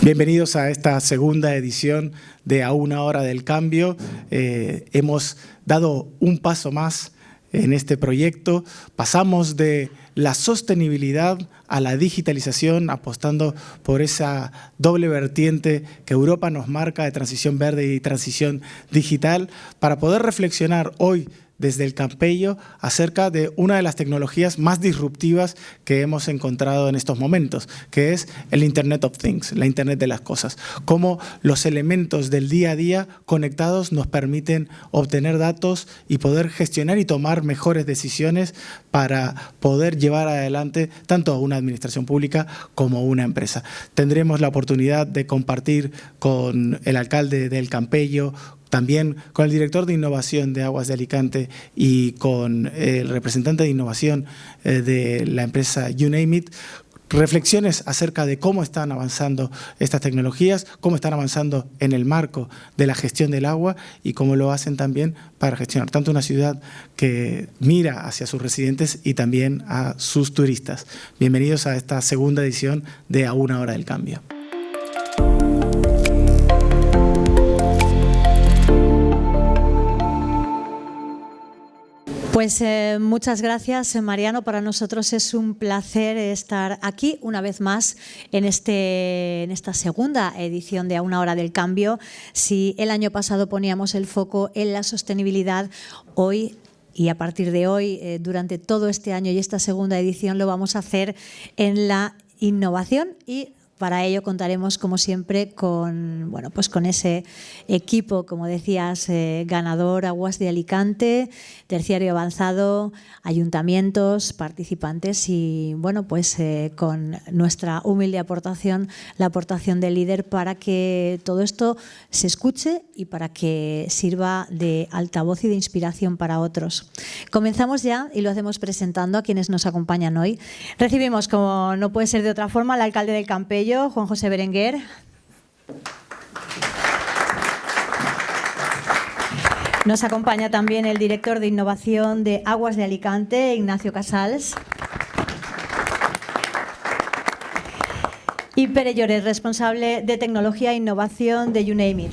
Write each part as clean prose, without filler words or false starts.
Bienvenidos a esta segunda edición de A una hora del cambio. Hemos dado un paso más en este proyecto. Pasamos de la sostenibilidad a la digitalización, apostando por esa doble vertiente que Europa nos marca de transición verde y transición digital, para poder reflexionar hoy desde el Campello acerca de una de las tecnologías más disruptivas que hemos encontrado en estos momentos, que es el Internet of Things, la Internet de las cosas. Cómo los elementos del día a día conectados nos permiten obtener datos y poder gestionar y tomar mejores decisiones para poder llevar adelante tanto a una administración pública como a una empresa. Tendremos la oportunidad de compartir con el alcalde del Campello, también con el director de innovación de Aguas de Alicante y con el representante de innovación de la empresa You Name It, reflexiones acerca de cómo están avanzando estas tecnologías, cómo están avanzando en el marco de la gestión del agua y cómo lo hacen también para gestionar tanto una ciudad que mira hacia sus residentes y también a sus turistas. Bienvenidos a esta segunda edición de A una hora del cambio. Pues muchas gracias, Mariano. Para nosotros es un placer estar aquí una vez más en esta segunda edición de A una hora del cambio. Si el año pasado poníamos el foco en la sostenibilidad, hoy y a partir de hoy, durante todo este año y esta segunda edición, lo vamos a hacer en la innovación y para ello contaremos, como siempre, con ese equipo, como decías, ganador, Aguas de Alicante, terciario avanzado, ayuntamientos, participantes y con nuestra humilde aportación, la aportación del líder para que todo esto se escuche y para que sirva de altavoz y de inspiración para otros. Comenzamos ya y lo hacemos presentando a quienes nos acompañan hoy. Recibimos, como no puede ser de otra forma, al alcalde del Campello, Juan José Berenguer. Nos acompaña también el director de innovación de Aguas de Alicante, Ignacio Casals. Y Pere Lloret, responsable de tecnología e innovación de You Name It.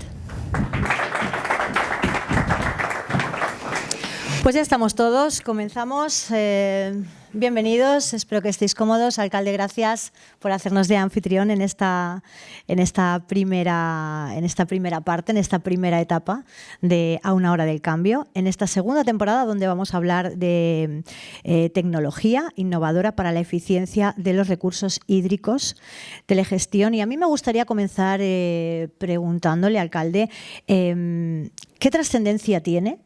Pues ya estamos todos, comenzamos. Bienvenidos, espero que estéis cómodos. Alcalde, gracias por hacernos de anfitrión en esta primera parte, en esta primera etapa de A una hora del cambio, en esta segunda temporada donde vamos a hablar de tecnología innovadora para la eficiencia de los recursos hídricos, telegestión. Y a mí me gustaría comenzar preguntándole, alcalde, ¿qué trascendencia tiene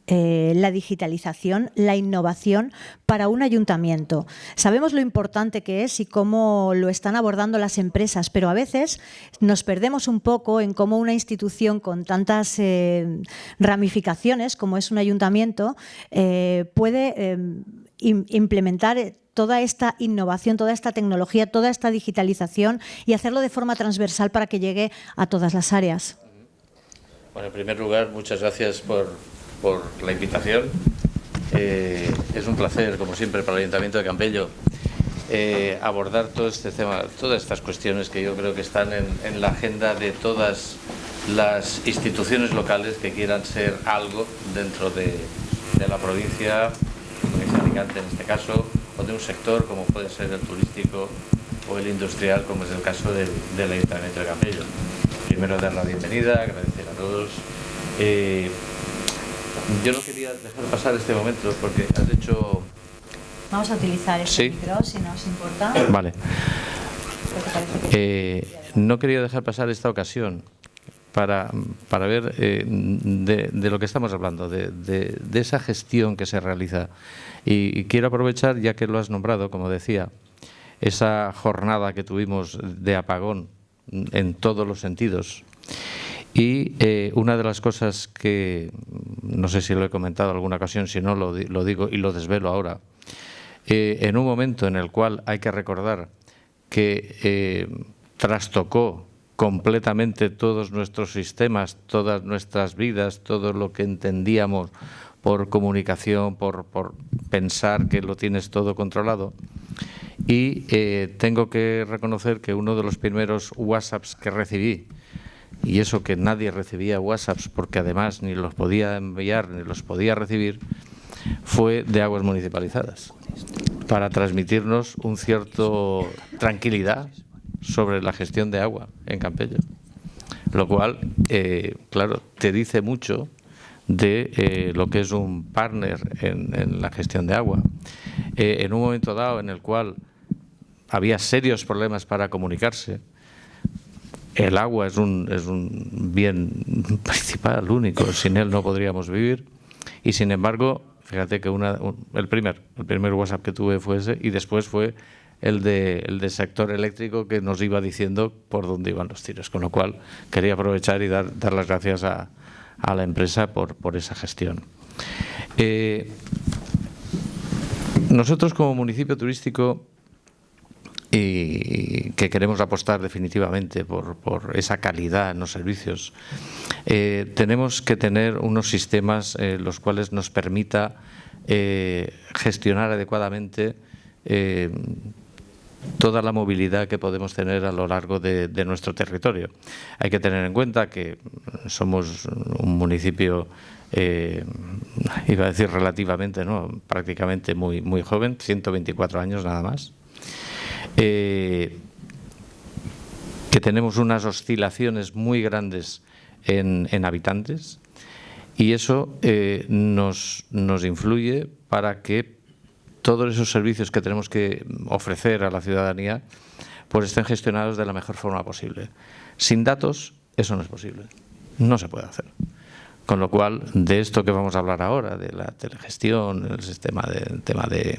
la digitalización, la innovación para un ayuntamiento? Sabemos lo importante que es y cómo lo están abordando las empresas, pero a veces nos perdemos un poco en cómo una institución con tantas ramificaciones como es un ayuntamiento puede implementar toda esta innovación, toda esta tecnología, toda esta digitalización y hacerlo de forma transversal para que llegue a todas las áreas. Bueno, en primer lugar, muchas gracias por la invitación. Es un placer, como siempre, para el Ayuntamiento de Campello abordar todo este tema, todas estas cuestiones que yo creo que están en la agenda de todas las instituciones locales que quieran ser algo dentro de la provincia, de Alicante en este caso, o de un sector como puede ser el turístico o el industrial, como es el caso del Ayuntamiento de Campello. Primero, dar la bienvenida, agradecer a todos. Yo no quería dejar pasar este momento porque has hecho... Vamos a utilizar este micro, si no os importa. Vale. No quería dejar pasar esta ocasión para ver de lo que estamos hablando, de esa gestión que se realiza. Y quiero aprovechar, ya que lo has nombrado, como decía, esa jornada que tuvimos de apagón en todos los sentidos. Y una de las cosas que, no sé si lo he comentado en alguna ocasión, si no lo digo y lo desvelo ahora, en un momento en el cual hay que recordar que trastocó completamente todos nuestros sistemas, todas nuestras vidas, todo lo que entendíamos por comunicación, por pensar que lo tienes todo controlado, y tengo que reconocer que uno de los primeros WhatsApps que recibí, y eso que nadie recibía WhatsApps porque además ni los podía enviar ni los podía recibir, fue de Aguas Municipalizadas, para transmitirnos un cierto tranquilidad sobre la gestión de agua en Campello. Lo cual, claro, te dice mucho de lo que es un partner en la gestión de agua. En un momento dado en el cual había serios problemas para comunicarse, el agua es un bien principal, único, sin él no podríamos vivir, y sin embargo, fíjate que el primer WhatsApp que tuve fue ese, y después fue el de sector eléctrico, que nos iba diciendo por dónde iban los tiros, con lo cual quería aprovechar y dar las gracias a la empresa por esa gestión. Nosotros como municipio turístico, y que queremos apostar definitivamente por esa calidad en los servicios, tenemos que tener unos sistemas los cuales nos permita gestionar adecuadamente toda la movilidad que podemos tener a lo largo de nuestro territorio. Hay que tener en cuenta que somos un municipio, iba a decir relativamente, no, prácticamente muy joven, 124 años nada más, que tenemos unas oscilaciones muy grandes en habitantes, y eso nos influye para que todos esos servicios que tenemos que ofrecer a la ciudadanía pues estén gestionados de la mejor forma posible. Sin datos eso no es posible, no se puede hacer. Con lo cual, de esto que vamos a hablar ahora, de la telegestión, el tema de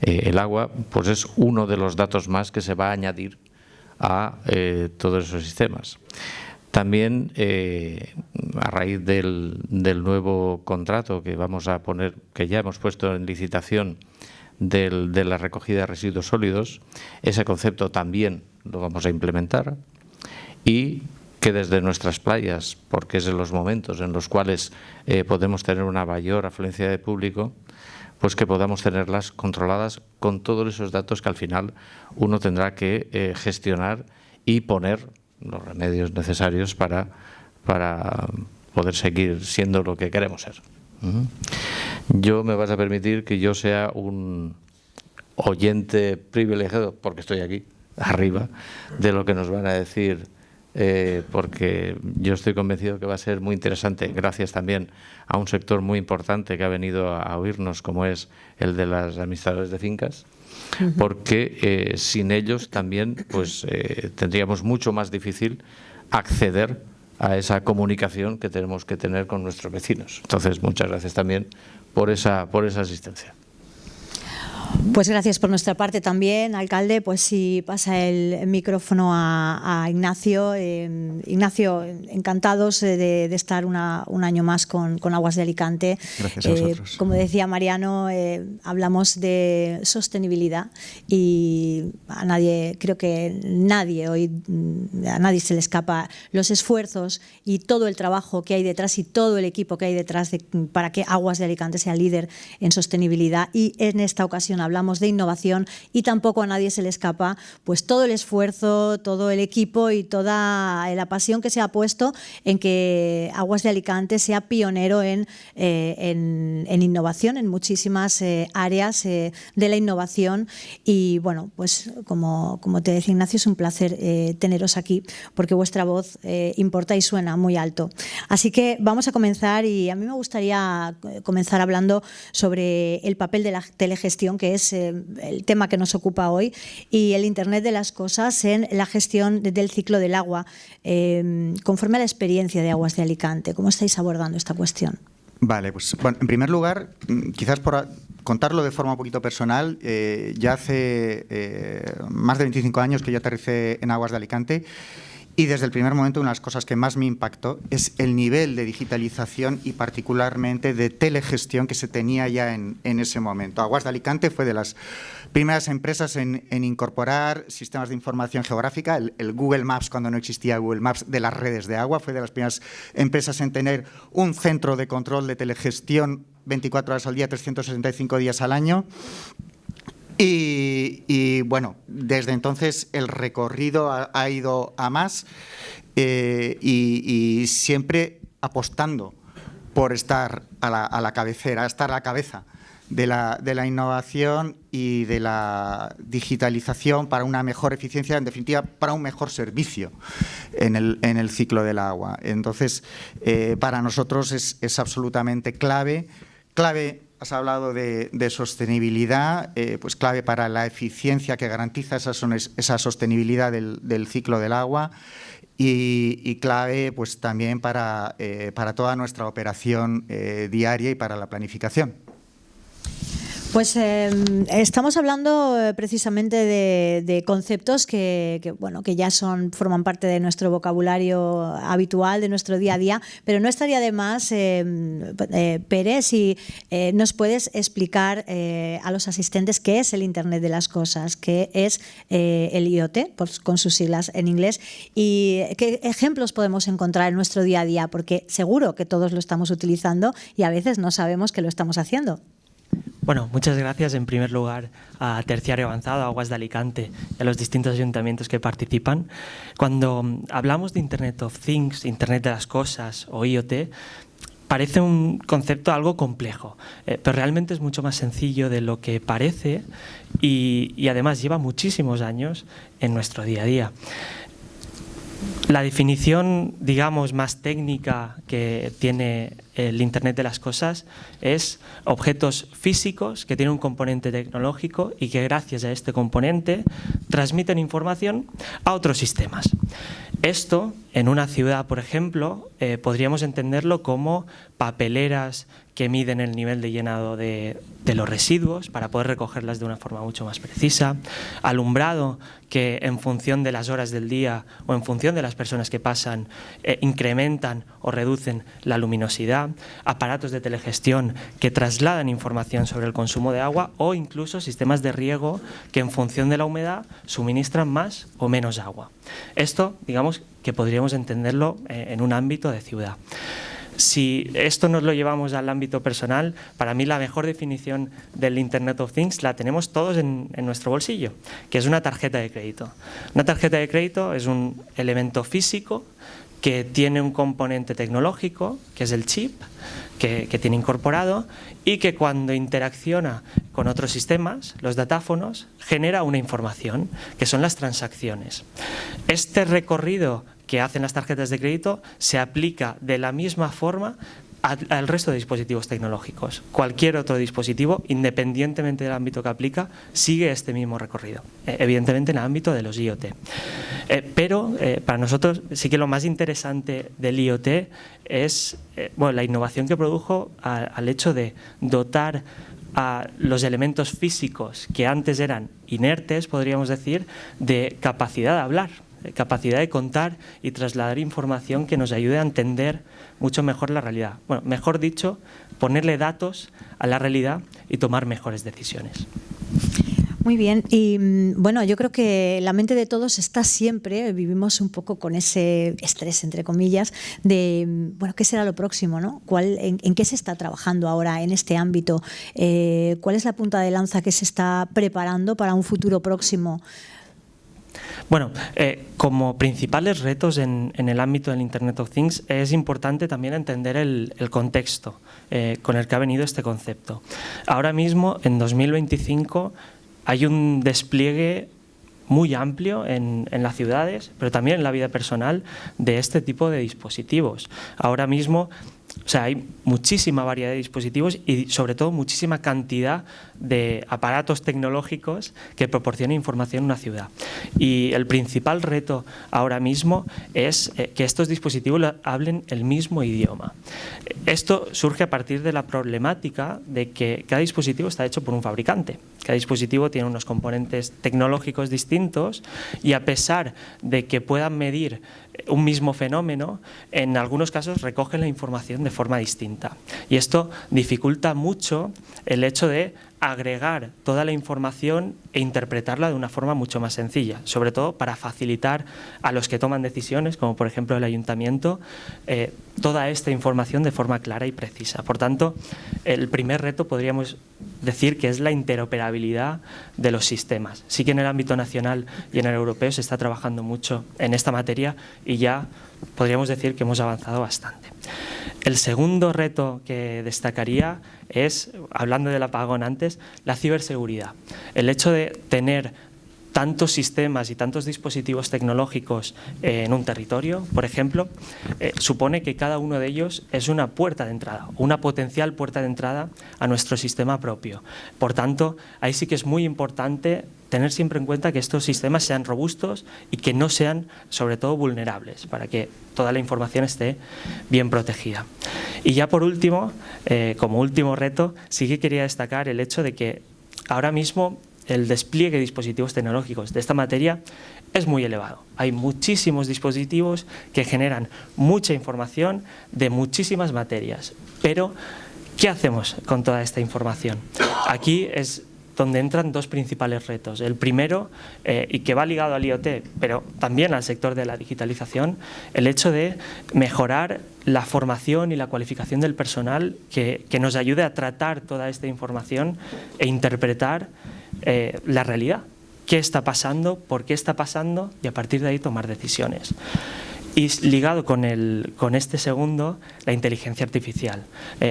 el agua, pues es uno de los datos más que se va a añadir a todos esos sistemas. También, a raíz del nuevo contrato que vamos a poner, que ya hemos puesto en licitación, de la recogida de residuos sólidos, ese concepto también lo vamos a implementar, y que desde nuestras playas, porque es en los momentos en los cuales podemos tener una mayor afluencia de público, pues que podamos tenerlas controladas con todos esos datos que al final uno tendrá que gestionar y poner los remedios necesarios para poder seguir siendo lo que queremos ser. Yo me vas a permitir que yo sea un oyente privilegiado, porque estoy aquí arriba, de lo que nos van a decir, porque yo estoy convencido que va a ser muy interesante, gracias también a un sector muy importante que ha venido a oírnos, como es el de las administradores de fincas, porque sin ellos también pues tendríamos mucho más difícil acceder a esa comunicación que tenemos que tener con nuestros vecinos. Entonces, muchas gracias también por esa asistencia. Pues gracias por nuestra parte también, alcalde. Pues si pasa el micrófono a Ignacio. Ignacio, encantados de estar un año más con Aguas de Alicante. Gracias a vosotros. Como decía Mariano, hablamos de sostenibilidad, y creo que a nadie se le escapa los esfuerzos y todo el trabajo que hay detrás y todo el equipo que hay detrás para que Aguas de Alicante sea líder en sostenibilidad. Y en esta ocasión hablamos de innovación, y tampoco a nadie se le escapa pues todo el esfuerzo, todo el equipo y toda la pasión que se ha puesto en que Aguas de Alicante sea pionero en innovación en muchísimas áreas de la innovación. Y bueno, pues como te decía Ignacio, es un placer teneros aquí, porque vuestra voz importa y suena muy alto. Así que vamos a comenzar, y a mí me gustaría comenzar hablando sobre el papel de la telegestión, que es el tema que nos ocupa hoy, y el Internet de las cosas en la gestión del ciclo del agua, conforme a la experiencia de Aguas de Alicante. ¿Cómo estáis abordando esta cuestión? Vale, pues bueno, en primer lugar, quizás por contarlo de forma un poquito personal, ya hace más de 25 años que yo aterricé en Aguas de Alicante. Y desde el primer momento, una de las cosas que más me impactó es el nivel de digitalización y particularmente de telegestión que se tenía ya en ese momento. Aguas de Alicante fue de las primeras empresas en incorporar sistemas de información geográfica, el Google Maps, cuando no existía Google Maps, de las redes de agua. Fue de las primeras empresas en tener un centro de control de telegestión 24 horas al día, 365 días al año. Y bueno, desde entonces el recorrido ha ido a más y siempre apostando por estar a la cabecera, estar a la cabeza de la innovación y de la digitalización para una mejor eficiencia, en definitiva, para un mejor servicio en el ciclo del agua. Entonces, para nosotros es absolutamente clave. Has hablado de sostenibilidad, pues clave para la eficiencia que garantiza esa sostenibilidad del ciclo del agua y clave pues también para toda nuestra operación diaria y para la planificación. Pues estamos hablando precisamente de conceptos que ya forman parte de nuestro vocabulario habitual, de nuestro día a día, pero no estaría de más, Pere, si nos puedes explicar a los asistentes qué es el Internet de las Cosas, qué es el IoT, con sus siglas en inglés, y qué ejemplos podemos encontrar en nuestro día a día, porque seguro que todos lo estamos utilizando y a veces no sabemos que lo estamos haciendo. Bueno, muchas gracias en primer lugar a Terciario Avanzado, a Aguas de Alicante y a los distintos ayuntamientos que participan. Cuando hablamos de Internet of Things, Internet de las Cosas o IoT, parece un concepto algo complejo, pero realmente es mucho más sencillo de lo que parece y además lleva muchísimos años en nuestro día a día. La definición, digamos, más técnica que tiene el Internet de las Cosas es objetos físicos que tienen un componente tecnológico y que gracias a este componente transmiten información a otros sistemas. Esto, en una ciudad, por ejemplo, podríamos entenderlo como papeleras que miden el nivel de llenado de los residuos para poder recogerlas de una forma mucho más precisa, alumbrado que en función de las horas del día o en función de las personas que pasan incrementan o reducen la luminosidad, aparatos de telegestión que trasladan información sobre el consumo de agua o incluso sistemas de riego que en función de la humedad suministran más o menos agua. Esto, digamos, que podríamos entenderlo en un ámbito de ciudad. Si esto nos lo llevamos al ámbito personal, para mí la mejor definición del Internet of Things la tenemos todos en nuestro bolsillo, que es una tarjeta de crédito. Una tarjeta de crédito es un elemento físico que tiene un componente tecnológico, que es el chip, que tiene incorporado y que cuando interacciona con otros sistemas, los datáfonos, genera una información, que son las transacciones. Este recorrido que hacen las tarjetas de crédito se aplica de la misma forma al resto de dispositivos tecnológicos. Cualquier otro dispositivo, independientemente del ámbito que aplica, sigue este mismo recorrido, evidentemente en el ámbito de los IoT. Pero para nosotros sí que lo más interesante del IoT es la innovación que produjo al hecho de dotar a los elementos físicos que antes eran inertes, podríamos decir, de capacidad de hablar, capacidad de contar y trasladar información que nos ayude a entender mucho mejor la realidad. Bueno, mejor dicho, ponerle datos a la realidad y tomar mejores decisiones. Muy bien, y bueno, yo creo que la mente de todos está siempre, vivimos un poco con ese estrés, entre comillas, de, bueno, ¿qué será lo próximo, no? ¿En qué se está trabajando ahora en este ámbito? ¿Cuál es la punta de lanza que se está preparando para un futuro próximo? Bueno, como principales retos en el ámbito del Internet of Things es importante también entender el contexto con el que ha venido este concepto. Ahora mismo, en 2025, hay un despliegue muy amplio en las ciudades, pero también en la vida personal de este tipo de dispositivos. Ahora mismo, hay muchísima variedad de dispositivos y sobre todo muchísima cantidad de aparatos tecnológicos que proporcionan información en una ciudad. Y el principal reto ahora mismo es que estos dispositivos hablen el mismo idioma. Esto surge a partir de la problemática de que cada dispositivo está hecho por un fabricante. Cada dispositivo tiene unos componentes tecnológicos distintos y a pesar de que puedan medir un mismo fenómeno, en algunos casos recogen la información de forma distinta. Y esto dificulta mucho el hecho de agregar toda la información e interpretarla de una forma mucho más sencilla, sobre todo para facilitar a los que toman decisiones, como por ejemplo el ayuntamiento, toda esta información de forma clara y precisa. Por tanto, el primer reto podríamos decir que es la interoperabilidad de los sistemas. Sí que en el ámbito nacional y en el europeo se está trabajando mucho en esta materia y ya podríamos decir que hemos avanzado bastante. El segundo reto que destacaría es, hablando del apagón antes, la ciberseguridad. El hecho de tener tantos sistemas y tantos dispositivos tecnológicos en un territorio, por ejemplo, supone que cada uno de ellos es una puerta de entrada, una potencial puerta de entrada a nuestro sistema propio. Por tanto, ahí sí que es muy importante tener siempre en cuenta que estos sistemas sean robustos y que no sean, sobre todo, vulnerables, para que toda la información esté bien protegida. Y ya por último, como último reto, sí que quería destacar el hecho de que ahora mismo el despliegue de dispositivos tecnológicos de esta materia es muy elevado. Hay muchísimos dispositivos que generan mucha información de muchísimas materias. Pero, ¿qué hacemos con toda esta información? Aquí es donde entran dos principales retos. El primero, y que va ligado al IoT, pero también al sector de la digitalización, el hecho de mejorar la formación y la cualificación del personal que nos ayude a tratar toda esta información e interpretar la realidad. ¿Qué está pasando? ¿Por qué está pasando? Y a partir de ahí tomar decisiones. Y ligado con este segundo, la inteligencia artificial.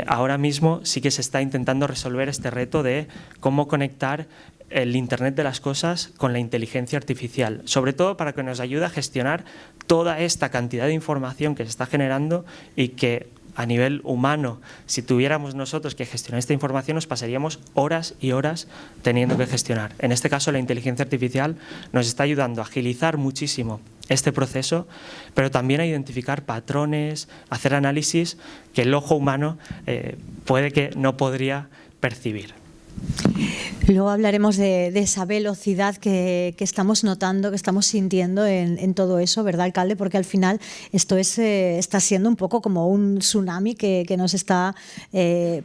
Ahora mismo sí que se está intentando resolver este reto de cómo conectar el Internet de las cosas con la inteligencia artificial, sobre todo para que nos ayude a gestionar toda esta cantidad de información que se está generando y que a nivel humano, si tuviéramos nosotros que gestionar esta información, nos pasaríamos horas y horas teniendo que gestionar. En este caso, la inteligencia artificial nos está ayudando a agilizar muchísimo este proceso, pero también a identificar patrones, hacer análisis que el ojo humano puede que no podría percibir. Luego hablaremos de esa velocidad que estamos notando, que estamos sintiendo en todo eso, ¿verdad, alcalde? Porque al final esto está siendo un poco como un tsunami que nos está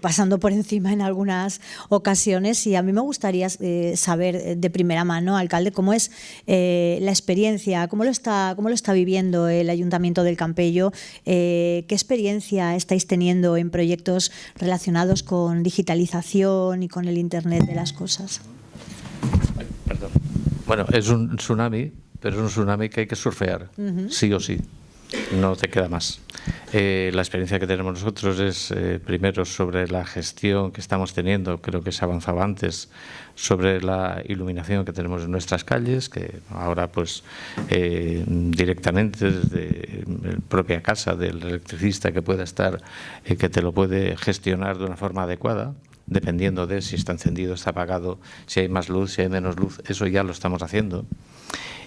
pasando por encima en algunas ocasiones, y a mí me gustaría saber de primera mano, alcalde, cómo es la experiencia, cómo lo está viviendo el Ayuntamiento del Campello, qué experiencia estáis teniendo en proyectos relacionados con digitalización y con el Internet de las cosas. Perdón. Bueno, es un tsunami, pero es un tsunami que hay que surfear, sí o sí, no te queda más. La experiencia que tenemos nosotros es, primero, sobre la gestión que estamos teniendo, creo que se avanzaba antes, sobre la iluminación que tenemos en nuestras calles, que ahora pues directamente desde la propia casa del electricista que pueda estar, que te lo puede gestionar de una forma adecuada, dependiendo de si está encendido, está apagado, si hay más luz, si hay menos luz, eso ya lo estamos haciendo.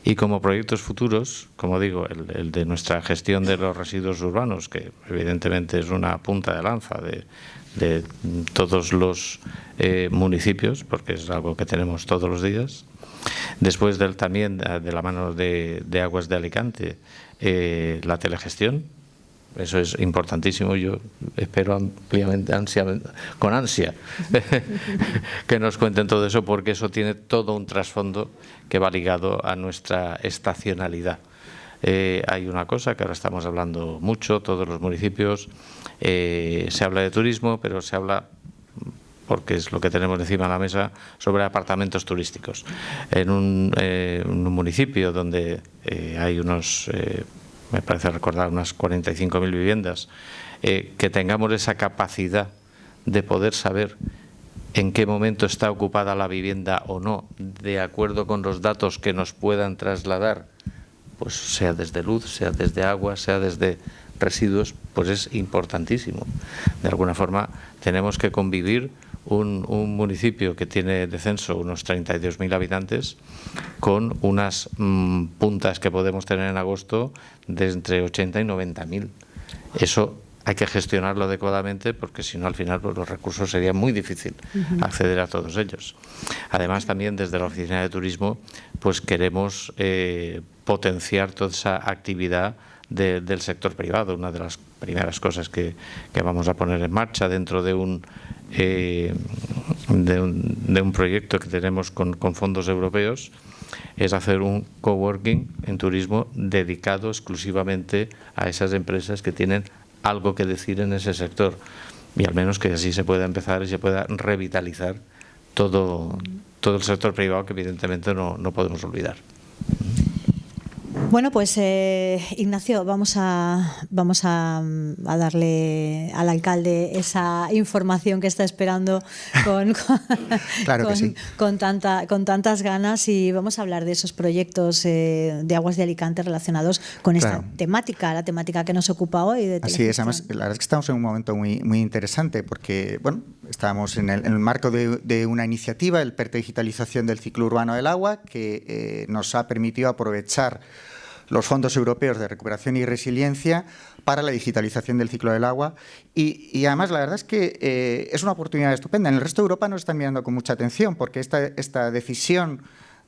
Y como proyectos futuros, como digo, el de nuestra gestión de los residuos urbanos, que evidentemente es una punta de lanza de todos los municipios, porque es algo que tenemos todos los días. Después también de la mano de Aguas de Alicante, la telegestión. Eso es importantísimo. Yo espero ampliamente, con ansia, que nos cuenten todo eso, porque eso tiene todo un trasfondo que va ligado a nuestra estacionalidad. Hay una cosa que ahora estamos hablando mucho, todos los municipios, se habla de turismo, pero se habla, porque es lo que tenemos encima de la mesa, sobre apartamentos turísticos. En un municipio donde hay unos... me parece recordar unas 45.000 viviendas, que tengamos esa capacidad de poder saber en qué momento está ocupada la vivienda o no, de acuerdo con los datos que nos puedan trasladar, pues sea desde luz, sea desde agua, sea desde residuos, pues es importantísimo. De alguna forma tenemos que convivir un municipio que tiene de censo unos 32.000 habitantes con unas puntas que podemos tener en agosto de entre 80 y 90.000. Eso hay que gestionarlo adecuadamente, porque si no, al final pues, los recursos sería muy difícil acceder a todos ellos. Además, también desde la Oficina de Turismo pues queremos potenciar toda esa actividad del sector privado. Una de las primeras cosas que vamos a poner en marcha dentro de un proyecto que tenemos con fondos europeos, es hacer un coworking en turismo dedicado exclusivamente a esas empresas que tienen algo que decir en ese sector, y al menos que así se pueda empezar y se pueda revitalizar todo el sector privado, que evidentemente no podemos olvidar. Bueno, pues Ignacio, vamos a darle al alcalde esa información que está esperando Claro que sí. con tantas ganas, y vamos a hablar de esos proyectos de Aguas de Alicante relacionados con esta temática, la temática que nos ocupa hoy. Así es, además, la verdad es que estamos en un momento muy interesante, porque bueno, estamos en el marco de una iniciativa, el PERTE Digitalización del Ciclo Urbano del Agua, que nos ha permitido aprovechar los fondos europeos de recuperación y resiliencia para la digitalización del ciclo del agua, y además la verdad es que es una oportunidad estupenda. En el resto de Europa nos están mirando con mucha atención, porque esta decisión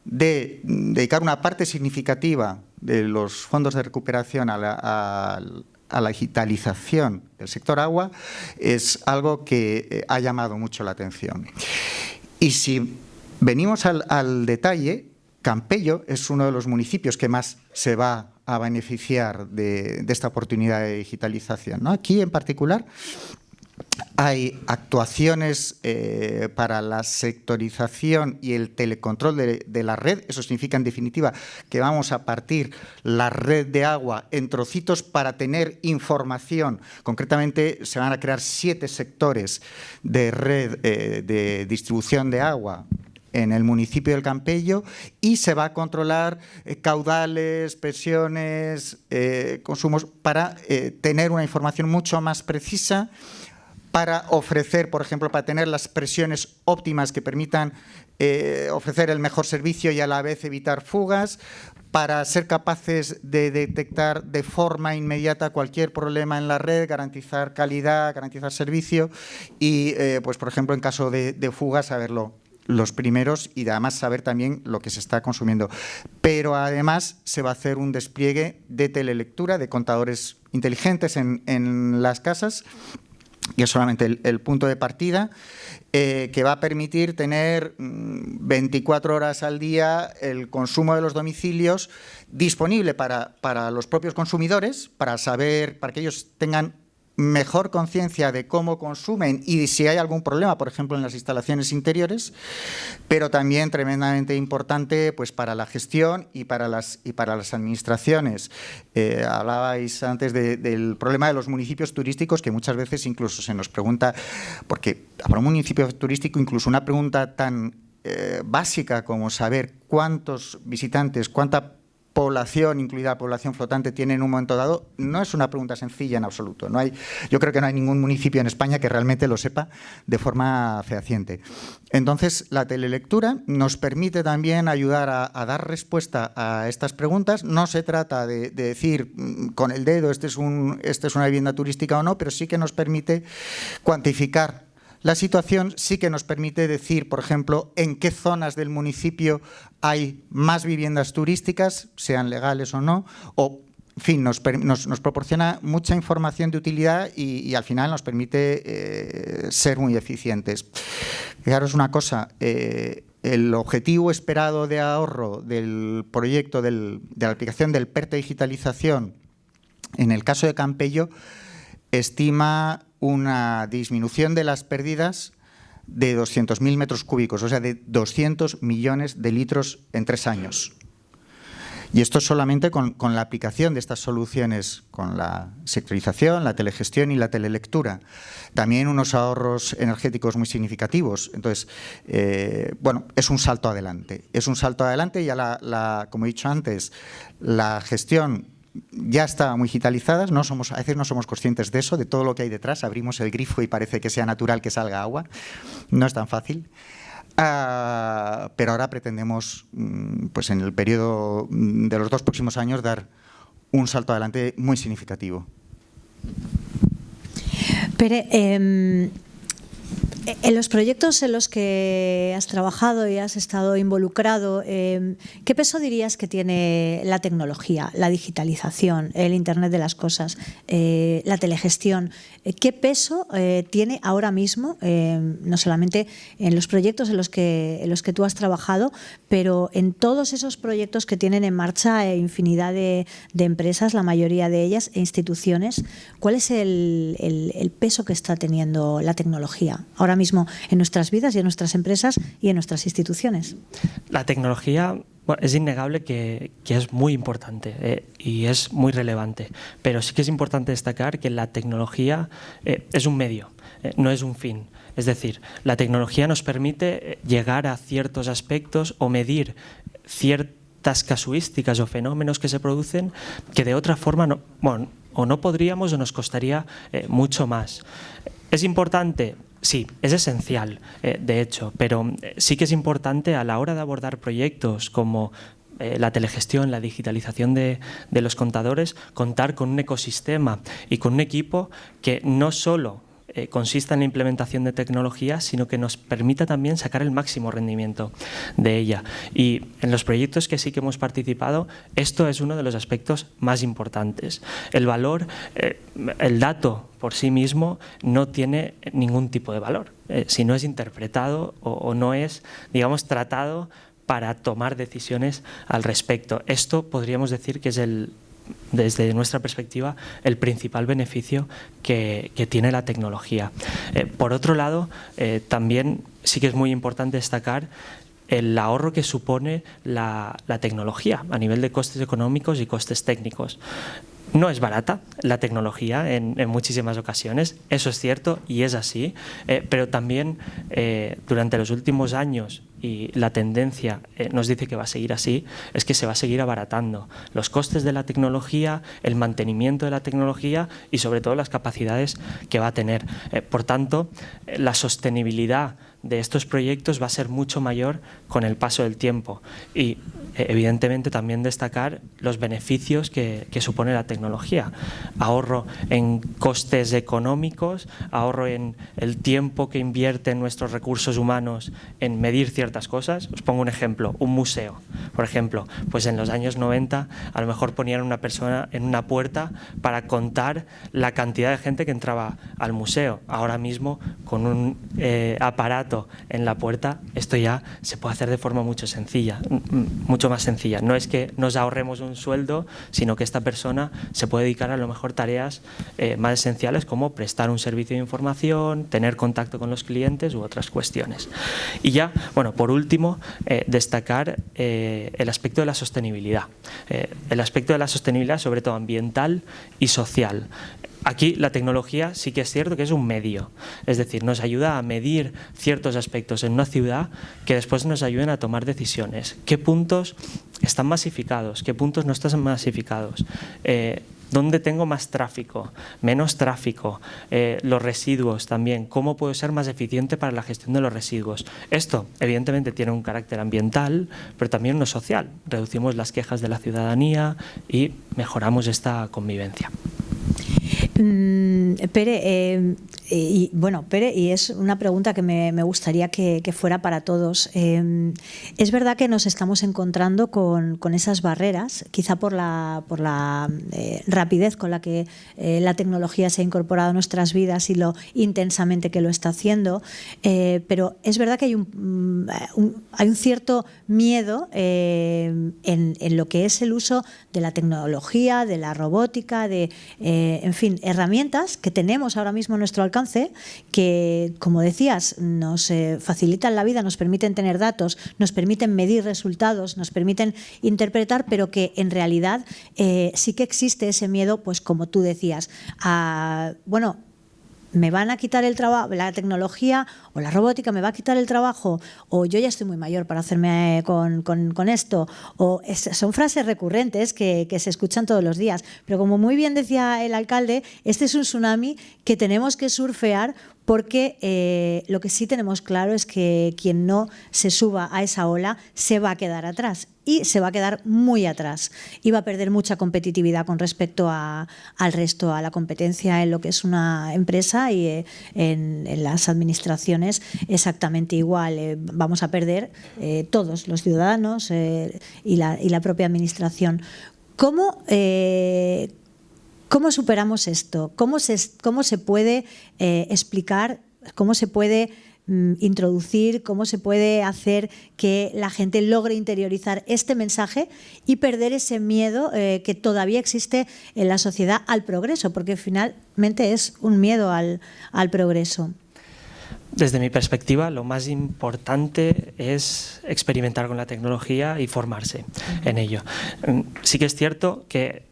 de dedicar una parte significativa de los fondos de recuperación a la digitalización del sector agua es algo que ha llamado mucho la atención. Y si venimos al detalle, Campello es uno de los municipios que más se va a beneficiar de esta oportunidad de digitalización, ¿no? Aquí, en particular, hay actuaciones para la sectorización y el telecontrol de la red. Eso significa, en definitiva, que vamos a partir la red de agua en trocitos para tener información. Concretamente, se van a crear 7 sectores de red de distribución de agua en el municipio del Campello, y se va a controlar caudales, presiones, consumos, para tener una información mucho más precisa, para ofrecer, por ejemplo, para tener las presiones óptimas que permitan ofrecer el mejor servicio y a la vez evitar fugas, para ser capaces de detectar de forma inmediata cualquier problema en la red, garantizar calidad, garantizar servicio y, pues, por ejemplo, en caso de fugas, saberlo los primeros, y además saber también lo que se está consumiendo. Pero además se va a hacer un despliegue de telelectura, de contadores inteligentes en las casas, que es solamente el punto de partida, que va a permitir tener 24 horas al día el consumo de los domicilios disponible para los propios consumidores, para que ellos tengan mejor conciencia de cómo consumen y si hay algún problema, por ejemplo, en las instalaciones interiores, pero también tremendamente importante, pues, para la gestión y para las administraciones. Hablabais antes del problema de los municipios turísticos, que muchas veces incluso se nos pregunta, porque para un municipio turístico incluso una pregunta tan básica como saber cuántos visitantes, cuánta población, incluida población flotante, tiene en un momento dado, no es una pregunta sencilla en absoluto. Yo creo que no hay ningún municipio en España que realmente lo sepa de forma fehaciente. Entonces, la telelectura nos permite también ayudar a dar respuesta a estas preguntas. No se trata de decir con el dedo esta es una vivienda turística o no, pero sí que nos permite cuantificar la situación, sí que nos permite decir, por ejemplo, en qué zonas del municipio hay más viviendas turísticas, sean legales o no, o, en fin, nos proporciona mucha información de utilidad y al final nos permite ser muy eficientes. Fijaros una cosa, el objetivo esperado de ahorro del proyecto de la aplicación del PERTE Digitalización, en el caso de Campello, estima una disminución de las pérdidas de 200.000 metros cúbicos, o sea, de 200 millones de litros en 3 años. Y esto solamente con la aplicación de estas soluciones, con la sectorización, la telegestión y la telelectura. También unos ahorros energéticos muy significativos. Entonces, bueno, es un salto adelante. Es un salto adelante. Ya como he dicho antes, la gestión ya está muy digitalizada, a veces no somos conscientes de eso, de todo lo que hay detrás. Abrimos el grifo y parece que sea natural que salga agua. No es tan fácil. Pero ahora pretendemos, pues en el periodo de los 2 próximos años, dar un salto adelante muy significativo. Pere, En los proyectos en los que has trabajado y has estado involucrado, ¿qué peso dirías que tiene la tecnología, la digitalización, el Internet de las cosas, la telegestión? ¿Qué peso tiene ahora mismo, no solamente en los proyectos en los que tú has trabajado, pero en todos esos proyectos que tienen en marcha infinidad de empresas, la mayoría de ellas, e instituciones? ¿Cuál es el peso que está teniendo la tecnología ahora mismo en nuestras vidas y en nuestras empresas y en nuestras instituciones? La tecnología, bueno, es innegable que es muy importante y es muy relevante, pero sí que es importante destacar que la tecnología es un medio, no es un fin. Es decir, la tecnología nos permite llegar a ciertos aspectos o medir ciertas casuísticas o fenómenos que se producen que de otra forma no podríamos o nos costaría mucho más. ¿Es importante? Sí, es esencial, de hecho, pero sí que es importante a la hora de abordar proyectos como la telegestión, la digitalización de los contadores, contar con un ecosistema y con un equipo que no solo consista en la implementación de tecnología, sino que nos permita también sacar el máximo rendimiento de ella. Y en los proyectos que sí que hemos participado, esto es uno de los aspectos más importantes. El valor, el dato por sí mismo no tiene ningún tipo de valor, si no es interpretado o no es, digamos, tratado para tomar decisiones al respecto. Esto podríamos decir que es desde nuestra perspectiva, el principal beneficio que tiene la tecnología. Por otro lado, también sí que es muy importante destacar el ahorro que supone la tecnología a nivel de costes económicos y costes técnicos. No es barata la tecnología en muchísimas ocasiones, eso es cierto y es así, pero también durante los últimos años, y la tendencia nos dice que va a seguir así, es que se va a seguir abaratando los costes de la tecnología, el mantenimiento de la tecnología y sobre todo las capacidades que va a tener. Por tanto, la sostenibilidad de estos proyectos va a ser mucho mayor con el paso del tiempo y evidentemente también destacar los beneficios que supone la tecnología. Ahorro en costes económicos, ahorro en el tiempo que invierten nuestros recursos humanos en medir ciertas cosas. Os pongo un ejemplo, un museo, por ejemplo, pues en los años 90 a lo mejor ponían una persona en una puerta para contar la cantidad de gente que entraba al museo. Ahora mismo con un aparato en la puerta, esto ya se puede hacer de forma mucho más sencilla. No es que nos ahorremos un sueldo, sino que esta persona se puede dedicar a lo mejor tareas más esenciales como prestar un servicio de información, tener contacto con los clientes u otras cuestiones. Y ya, bueno, por último, destacar el aspecto de la sostenibilidad. El aspecto de la sostenibilidad, sobre todo ambiental y social. Aquí la tecnología sí que es cierto que es un medio, es decir, nos ayuda a medir ciertos aspectos en una ciudad que después nos ayuden a tomar decisiones. ¿Qué puntos están masificados? ¿Qué puntos no están masificados? ¿Dónde tengo más tráfico? ¿Menos tráfico? Los residuos también. ¿Cómo puedo ser más eficiente para la gestión de los residuos? Esto, evidentemente, tiene un carácter ambiental, pero también uno social. Reducimos las quejas de la ciudadanía y mejoramos esta convivencia. Pere, y es una pregunta que me gustaría que fuera para todos. Es verdad que nos estamos encontrando con esas barreras, quizá por la rapidez con la que la tecnología se ha incorporado a nuestras vidas y lo intensamente que lo está haciendo, pero es verdad que hay un cierto miedo en lo que es el uso de la tecnología, de la robótica, en fin, herramientas que tenemos ahora mismo a nuestro alcance que, como decías, nos facilitan la vida, nos permiten tener datos, nos permiten medir resultados, nos permiten interpretar, pero que en realidad sí que existe ese miedo, pues como tú decías, me van a quitar el trabajo, la tecnología o la robótica me va a quitar el trabajo, o yo ya estoy muy mayor para hacerme con esto, o son frases recurrentes que se escuchan todos los días. Pero como muy bien decía el alcalde, este es un tsunami que tenemos que surfear porque lo que sí tenemos claro es que quien no se suba a esa ola se va a quedar atrás, y se va a quedar muy atrás y va a perder mucha competitividad con respecto al resto, a la competencia en lo que es una empresa, y en las administraciones exactamente igual. Vamos a perder todos los ciudadanos y la propia administración. ¿Cómo superamos esto? ¿Cómo se puede explicar? ¿Cómo se puede introducir? ¿Cómo se puede hacer que la gente logre interiorizar este mensaje y perder ese miedo que todavía existe en la sociedad al progreso? Porque finalmente es un miedo al progreso. Desde mi perspectiva, lo más importante es experimentar con la tecnología y formarse en ello. Sí que es cierto que,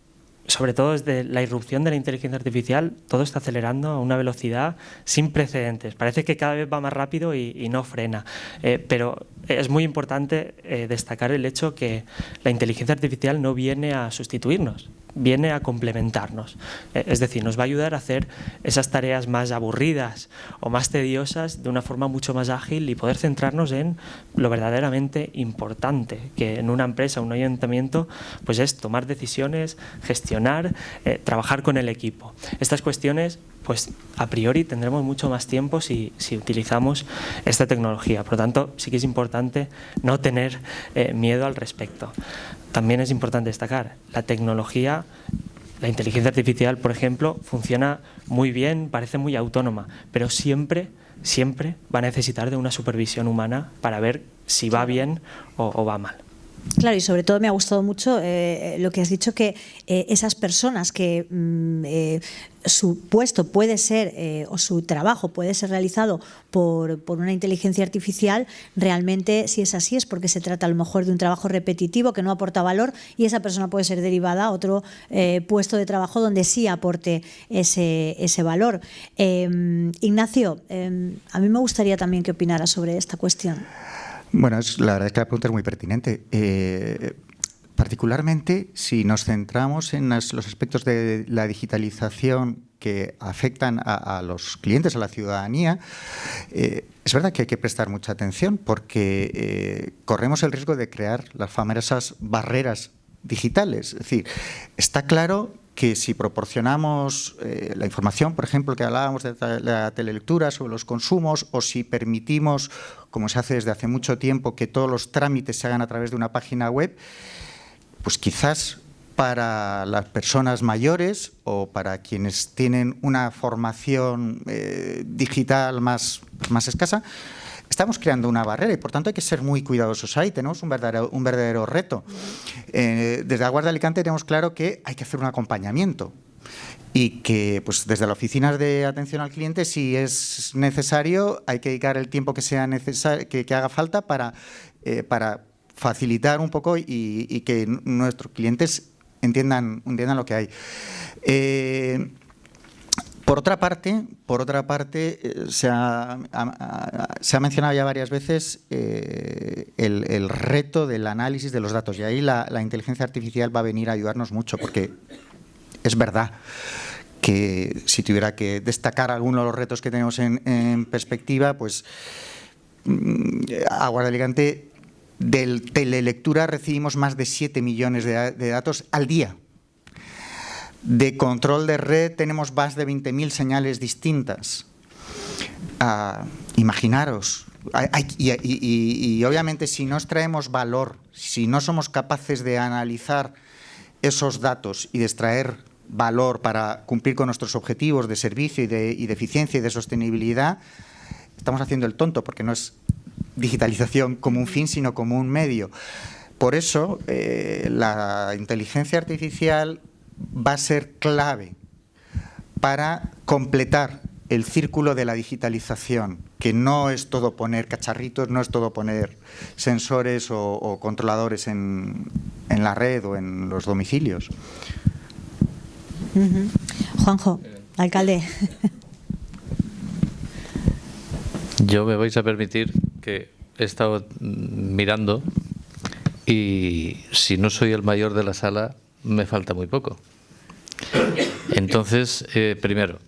sobre todo desde la irrupción de la inteligencia artificial, todo está acelerando a una velocidad sin precedentes. Parece que cada vez va más rápido y no frena. Pero es muy importante destacar el hecho que la inteligencia artificial no viene a sustituirnos, viene a complementarnos. Es decir, nos va a ayudar a hacer esas tareas más aburridas o más tediosas de una forma mucho más ágil y poder centrarnos en lo verdaderamente importante, que en una empresa, un ayuntamiento, pues es tomar decisiones, gestionar, trabajar con el equipo. Estas cuestiones, pues a priori tendremos mucho más tiempo si utilizamos esta tecnología. Por lo tanto, sí que es importante no tener miedo al respecto. También es importante destacar, la tecnología, la inteligencia artificial, por ejemplo, funciona muy bien, parece muy autónoma, pero siempre va a necesitar de una supervisión humana para ver si va bien o va mal. Claro, y sobre todo me ha gustado mucho lo que has dicho, que esas personas que su puesto puede ser o su trabajo puede ser realizado por una inteligencia artificial, realmente si es así es porque se trata a lo mejor de un trabajo repetitivo que no aporta valor, y esa persona puede ser derivada a otro puesto de trabajo donde sí aporte ese valor. Ignacio, a mí me gustaría también que opinara sobre esta cuestión. Bueno, la verdad es que la pregunta es muy pertinente. Particularmente si nos centramos en los aspectos de la digitalización que afectan a los clientes, a la ciudadanía, es verdad que hay que prestar mucha atención porque corremos el riesgo de crear las famosas barreras digitales. Es decir, está claro que si proporcionamos la información, por ejemplo, que hablábamos de la telelectura sobre los consumos, o si permitimos, como se hace desde hace mucho tiempo, que todos los trámites se hagan a través de una página web, pues quizás para las personas mayores o para quienes tienen una formación digital más escasa, estamos creando una barrera y por tanto hay que ser muy cuidadosos ahí. Tenemos un verdadero reto. Desde Aguas de Alicante tenemos claro que hay que hacer un acompañamiento y que pues desde las oficinas de atención al cliente, si es necesario, hay que dedicar el tiempo que sea necesario, que haga falta para facilitar un poco y que nuestros clientes entiendan lo que hay. Por otra parte, se ha mencionado ya varias veces el reto del análisis de los datos, y ahí la inteligencia artificial va a venir a ayudarnos mucho, porque es verdad que si tuviera que destacar algunos de los retos que tenemos en perspectiva, pues Aguas de Alicante, de telelectura recibimos más de 7 millones de datos al día. De control de red tenemos más de 20.000 señales distintas. Imaginaros, y obviamente si no extraemos valor, si no somos capaces de analizar esos datos y de extraer valor para cumplir con nuestros objetivos de servicio y de eficiencia y de sostenibilidad, estamos haciendo el tonto, porque no es digitalización como un fin, sino como un medio. Por eso, la inteligencia artificial va a ser clave para completar el círculo de la digitalización, que no es todo poner cacharritos, no es todo poner sensores o controladores en la red o en los domicilios. Juanjo, alcalde. Yo me vais a permitir que he estado mirando y si no soy el mayor de la sala, me falta muy poco. Entonces, primero,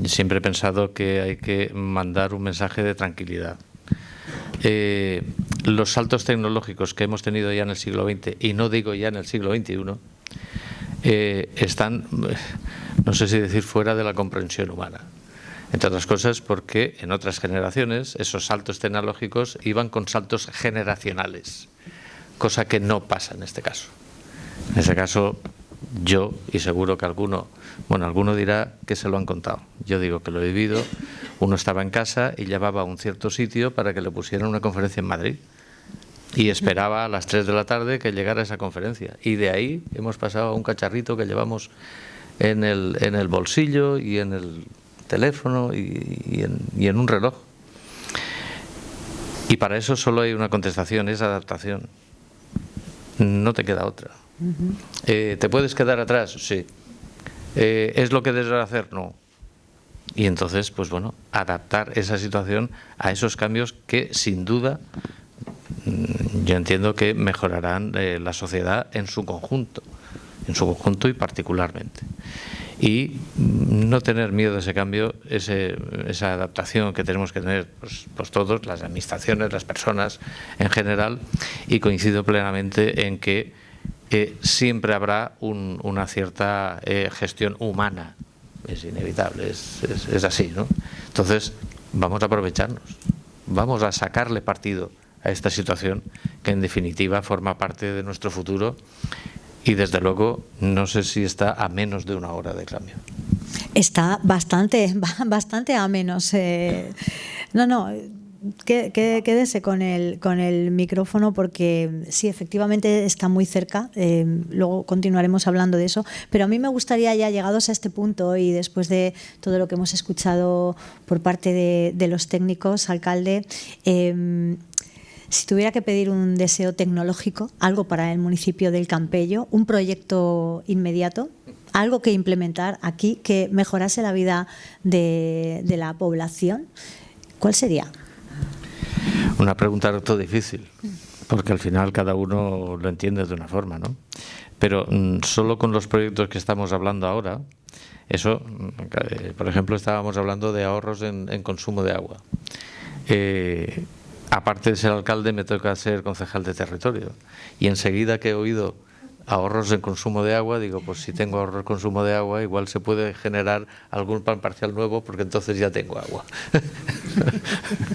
Siempre he pensado que hay que mandar un mensaje de tranquilidad. Los saltos tecnológicos que hemos tenido ya en el siglo XX, y no digo ya en el siglo XXI, están, no sé si decir, fuera de la comprensión humana. Entre otras cosas porque en otras generaciones esos saltos tecnológicos iban con saltos generacionales, cosa que no pasa en este caso. En este caso, yo, y seguro que alguno dirá que se lo han contado. Yo digo que lo he vivido. Uno estaba en casa y llevaba a un cierto sitio para que le pusieran una conferencia en Madrid. Y esperaba a las 3 de la tarde que llegara esa conferencia. Y de ahí hemos pasado a un cacharrito que llevamos en el bolsillo y en el teléfono y en un reloj. Y para eso solo hay una contestación, es adaptación. No te queda otra. ¿Te puedes quedar atrás? Sí. ¿Es lo que debes hacer? No. Y entonces, pues bueno, adaptar esa situación a esos cambios que sin duda yo entiendo que mejorarán la sociedad en su conjunto y particularmente. Y no tener miedo a ese cambio, esa adaptación que tenemos que tener pues todos, las administraciones, las personas en general, y coincido plenamente en que siempre habrá una cierta gestión humana. Es inevitable, es así, ¿no? Entonces, vamos a aprovecharnos, vamos a sacarle partido a esta situación que en definitiva forma parte de nuestro futuro y desde luego no sé si está a menos de una hora de cambio. Está bastante a menos. Quédese con el micrófono porque sí, efectivamente está muy cerca. Luego continuaremos hablando de eso. Pero a mí me gustaría, ya llegados a este punto y después de todo lo que hemos escuchado por parte de los técnicos, alcalde, si tuviera que pedir un deseo tecnológico, algo para el municipio del Campello, un proyecto inmediato, algo que implementar aquí que mejorase la vida de la población, ¿cuál sería? Una pregunta harto difícil, porque al final cada uno lo entiende de una forma, ¿no? Pero solo con los proyectos que estamos hablando ahora, eso, por ejemplo, estábamos hablando de ahorros en consumo de agua. Aparte de ser alcalde, me toca ser concejal de territorio. Y enseguida que he oído ahorros en consumo de agua, digo, pues si tengo ahorros en consumo de agua, igual se puede generar algún plan parcial nuevo, porque entonces ya tengo agua.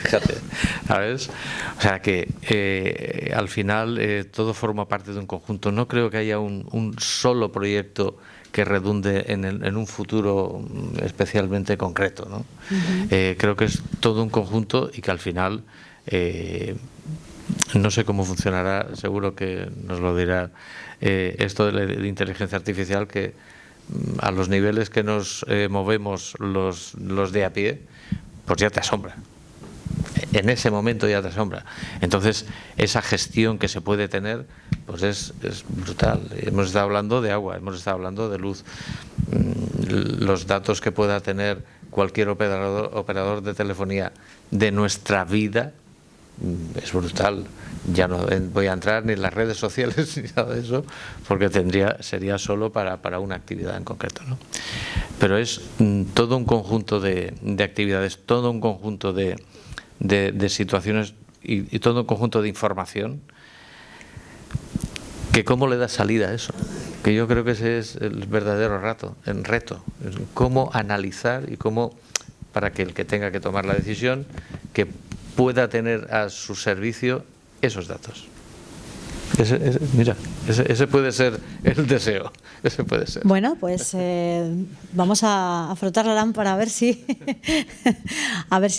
Fíjate, ¿sabes? O sea que al final todo forma parte de un conjunto. No creo que haya un solo proyecto que redunde en un futuro especialmente concreto, ¿no? Creo que es todo un conjunto y que al final no sé cómo funcionará, seguro que nos lo dirá esto de la inteligencia artificial, que a los niveles que nos movemos los de a pie, pues ya te asombra. En ese momento ya te asombra. Entonces, esa gestión que se puede tener, pues es brutal. Hemos estado hablando de agua, hemos estado hablando de luz. Los datos que pueda tener cualquier operador de telefonía de nuestra vida es brutal. Ya no voy a entrar ni en las redes sociales ni nada de eso, porque sería solo para una actividad en concreto, ¿no? Pero es todo un conjunto de actividades, todo un conjunto de situaciones y todo un conjunto de información, que cómo le da salida a eso, que yo creo que ese es el verdadero reto, cómo analizar y cómo, para que el que tenga que tomar la decisión, que pueda tener a su servicio esos datos. Ese puede ser el deseo. Ese puede ser. Bueno, pues vamos a frotar la lámpara a ver si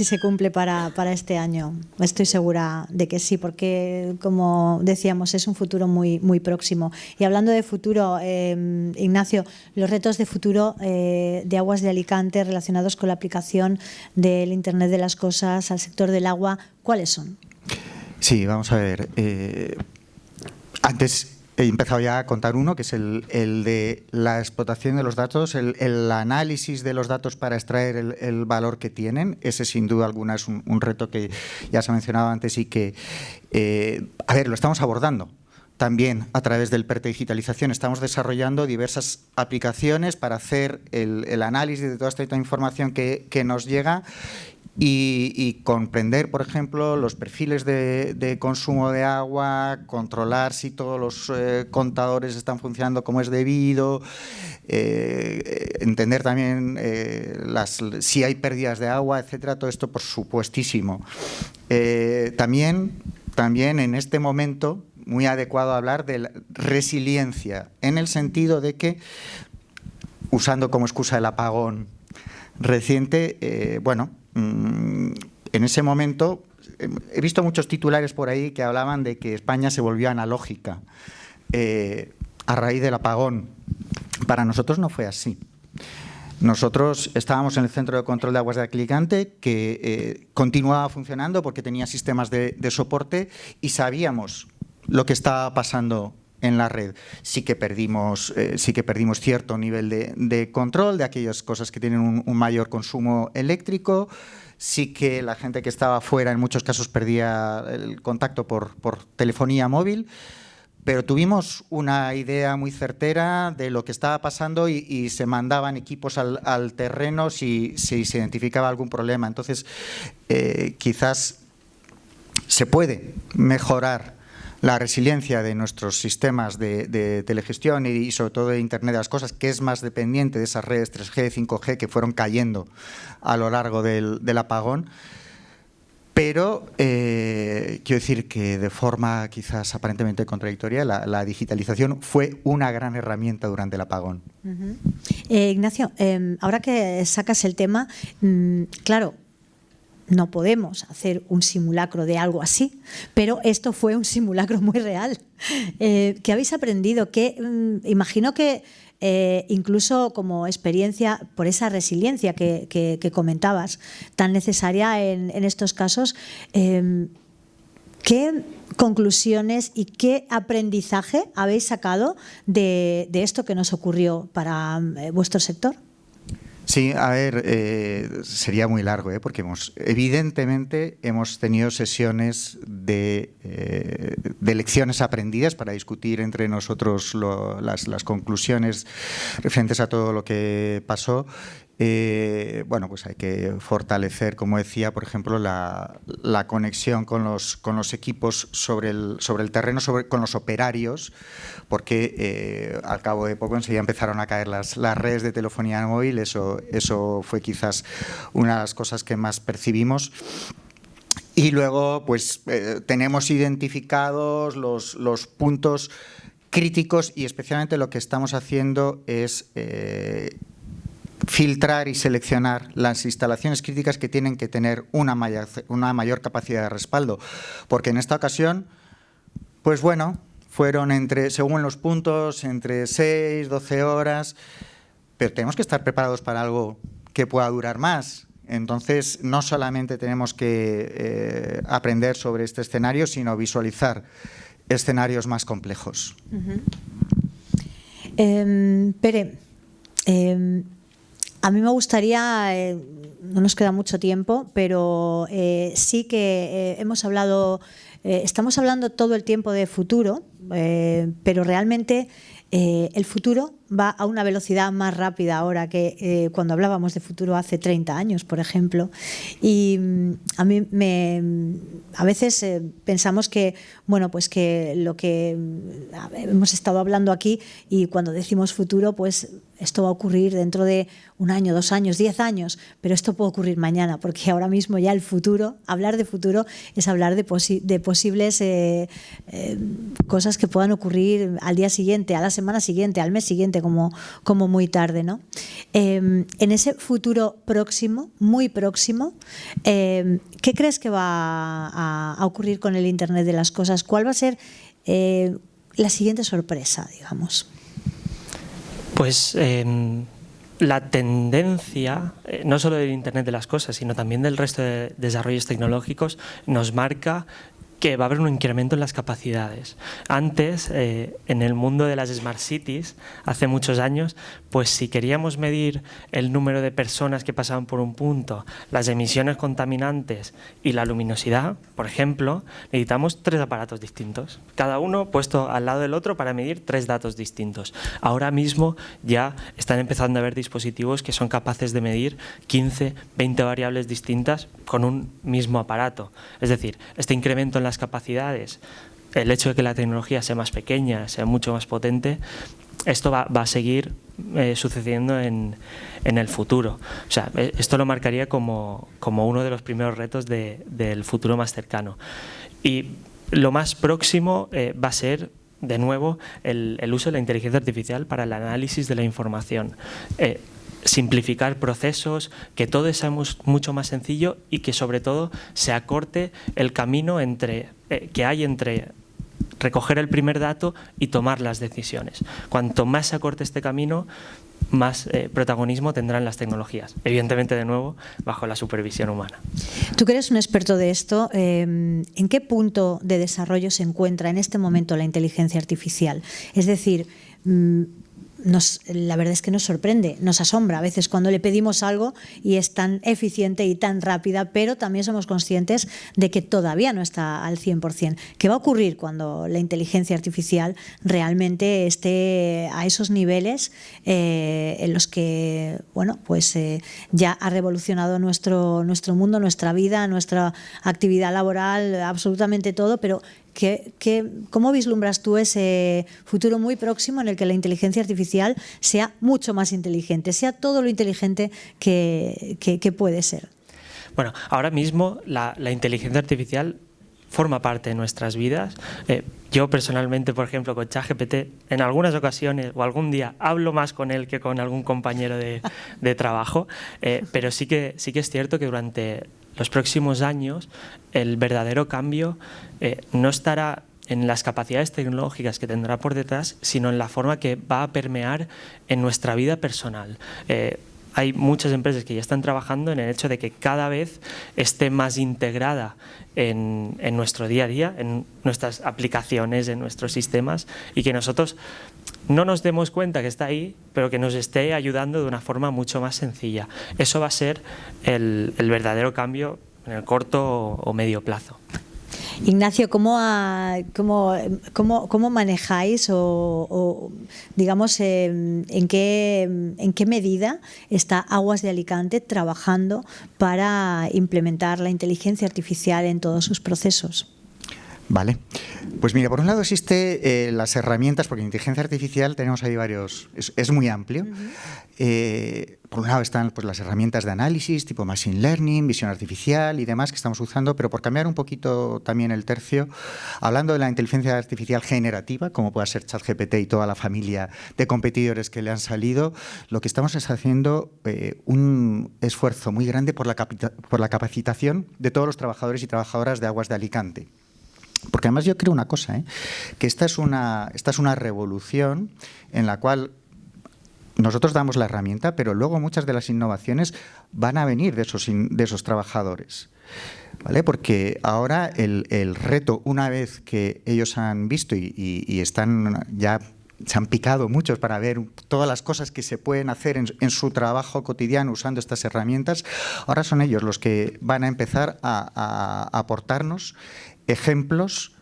se cumple para este año. Estoy segura de que sí, porque como decíamos es un futuro muy, muy próximo. Y hablando de futuro, Ignacio, los retos de futuro de Aguas de Alicante relacionados con la aplicación del Internet de las Cosas al sector del agua, ¿cuáles son? Sí, vamos a ver. Antes he empezado ya a contar uno, que es el de la explotación de los datos, el análisis de los datos para extraer el valor que tienen. Ese, sin duda alguna, es un reto que ya se ha mencionado antes y que, a ver, lo estamos abordando. también a través del PERTE Digitalización estamos desarrollando diversas aplicaciones para hacer el análisis de toda esta información que nos llega y comprender, por ejemplo, los perfiles de consumo de agua, controlar si todos los contadores están funcionando como es debido, entender también si hay pérdidas de agua, etcétera. Todo esto, por supuestísimo. También en este momento, muy adecuado hablar de la resiliencia, en el sentido de que, usando como excusa el apagón reciente, en ese momento he visto muchos titulares por ahí que hablaban de que España se volvió analógica a raíz del apagón. Para nosotros no fue así. Nosotros estábamos en el Centro de Control de Aguas de Alicante, que continuaba funcionando porque tenía sistemas de soporte y sabíamos lo que estaba pasando en la red. Sí que perdimos cierto nivel de control de aquellas cosas que tienen un mayor consumo eléctrico. Sí que la gente que estaba fuera en muchos casos perdía el contacto por telefonía móvil, pero tuvimos una idea muy certera de lo que estaba pasando y se mandaban equipos al terreno si se identificaba algún problema. Entonces, quizás se puede mejorar la resiliencia de nuestros sistemas de telegestión y sobre todo de Internet de las Cosas, que es más dependiente de esas redes 3G, 5G que fueron cayendo a lo largo del apagón. Pero quiero decir que de forma quizás aparentemente contradictoria, la digitalización fue una gran herramienta durante el apagón. Ignacio, ahora que sacas el tema, claro, no podemos hacer un simulacro de algo así, pero esto fue un simulacro muy real. ¿Qué habéis aprendido? Imagino que incluso como experiencia, por esa resiliencia que comentabas, tan necesaria en estos casos, ¿qué conclusiones y qué aprendizaje habéis sacado de esto que nos ocurrió para vuestro sector? Sí, a ver, sería muy largo, porque evidentemente hemos tenido sesiones de lecciones aprendidas para discutir entre nosotros las conclusiones referentes a todo lo que pasó. Bueno, pues hay que fortalecer, como decía, por ejemplo, la conexión con los equipos sobre el terreno, con los operarios, porque al cabo de poco enseguida empezaron a caer las redes de telefonía móvil. Eso fue quizás una de las cosas que más percibimos. Y luego, pues tenemos identificados los puntos críticos y especialmente lo que estamos haciendo es filtrar y seleccionar las instalaciones críticas que tienen que tener una mayor capacidad de respaldo, porque en esta ocasión, pues bueno, fueron según los puntos, entre 6, 12 horas, pero tenemos que estar preparados para algo que pueda durar más. Entonces, no solamente tenemos que aprender sobre este escenario, sino visualizar escenarios más complejos. Pere, a mí me gustaría, no nos queda mucho tiempo, pero sí que estamos hablando todo el tiempo de futuro, pero realmente el futuro va a una velocidad más rápida ahora que cuando hablábamos de futuro hace 30 años, por ejemplo. Y a veces pensamos que, bueno, pues que lo que hemos estado hablando aquí y cuando decimos futuro, pues esto va a ocurrir dentro de 1 año, 2 años, 10 años, pero esto puede ocurrir mañana, porque ahora mismo ya el futuro, hablar de futuro es hablar de posibles cosas que puedan ocurrir al día siguiente, a la semana siguiente, al mes siguiente, como muy tarde, ¿no? En ese futuro próximo, muy próximo, ¿qué crees que va a ocurrir con el Internet de las Cosas? ¿Cuál va a ser la siguiente sorpresa, digamos? Pues la tendencia, no solo del Internet de las Cosas, sino también del resto de desarrollos tecnológicos, nos marca que va a haber un incremento en las capacidades. Antes, en el mundo de las Smart Cities, hace muchos años, pues si queríamos medir el número de personas que pasaban por un punto, las emisiones contaminantes y la luminosidad, por ejemplo, necesitamos 3 aparatos distintos, cada uno puesto al lado del otro para medir 3 datos distintos. Ahora mismo ya están empezando a haber dispositivos que son capaces de medir 15, 20 variables distintas con un mismo aparato. Es decir, este incremento en las capacidades, el hecho de que la tecnología sea más pequeña, sea mucho más potente, esto va a seguir sucediendo en el futuro. O sea, esto lo marcaría como uno de los primeros retos del futuro más cercano. Y lo más próximo va a ser, de nuevo, el uso de la inteligencia artificial para el análisis de la información. Simplificar procesos, que todo sea mucho más sencillo y que sobre todo se acorte el camino que hay entre recoger el primer dato y tomar las decisiones. Cuanto más se acorte este camino, más protagonismo tendrán las tecnologías. Evidentemente, de nuevo, bajo la supervisión humana. Tú que eres un experto de esto, ¿en qué punto de desarrollo se encuentra en este momento la inteligencia artificial? Es decir, la verdad es que nos sorprende, nos asombra a veces cuando le pedimos algo y es tan eficiente y tan rápida, pero también somos conscientes de que todavía no está al 100%. ¿Qué va a ocurrir cuando la inteligencia artificial realmente esté a esos niveles en los que, bueno, pues ya ha revolucionado nuestro mundo, nuestra vida, nuestra actividad laboral, absolutamente todo, pero ¿cómo vislumbras tú ese futuro muy próximo en el que la inteligencia artificial sea mucho más inteligente, sea todo lo inteligente que puede ser? Bueno, ahora mismo la inteligencia artificial forma parte de nuestras vidas. Yo personalmente, por ejemplo, con ChatGPT, en algunas ocasiones o algún día hablo más con él que con algún compañero de trabajo, pero sí que es cierto que durante los próximos años el verdadero cambio no estará en las capacidades tecnológicas que tendrá por detrás, sino en la forma que va a permear en nuestra vida personal. Hay muchas empresas que ya están trabajando en el hecho de que cada vez esté más integrada en nuestro día a día, en nuestras aplicaciones, en nuestros sistemas, y que nosotros no nos demos cuenta que está ahí, pero que nos esté ayudando de una forma mucho más sencilla. Eso va a ser el verdadero cambio en el corto o medio plazo. Ignacio, ¿cómo manejáis o digamos, en qué medida está Aguas de Alicante trabajando para implementar la inteligencia artificial en todos sus procesos? Vale, pues mira, por un lado existe las herramientas, porque en inteligencia artificial tenemos ahí varios, es muy amplio. Por un lado están pues las herramientas de análisis tipo Machine Learning, visión artificial y demás que estamos usando, pero por cambiar un poquito también el tercio, hablando de la inteligencia artificial generativa, como pueda ser ChatGPT y toda la familia de competidores que le han salido, lo que estamos es haciendo un esfuerzo muy grande por la capacitación de todos los trabajadores y trabajadoras de Aguas de Alicante. Porque además yo creo una cosa, que esta es una revolución en la cual nosotros damos la herramienta, pero luego muchas de las innovaciones van a venir de esos trabajadores, ¿vale? Porque ahora el reto, una vez que ellos han visto y están ya se han picado muchos para ver todas las cosas que se pueden hacer en su trabajo cotidiano usando estas herramientas, ahora son ellos los que van a empezar a aportarnos ejemplos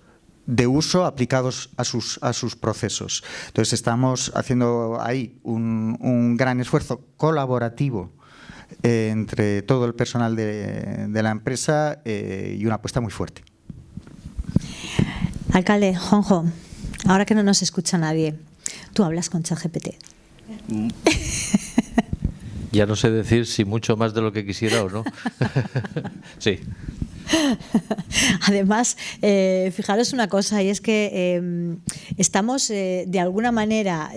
de uso aplicados a sus procesos. Entonces estamos haciendo ahí un gran esfuerzo colaborativo entre todo el personal de la empresa y una apuesta muy fuerte. Alcalde, Juanjo, ahora que no nos escucha nadie, ¿tú hablas con ChatGPT? Ya no sé decir si mucho más de lo que quisiera o no. Sí. Además, fijaros una cosa, y es que estamos de alguna manera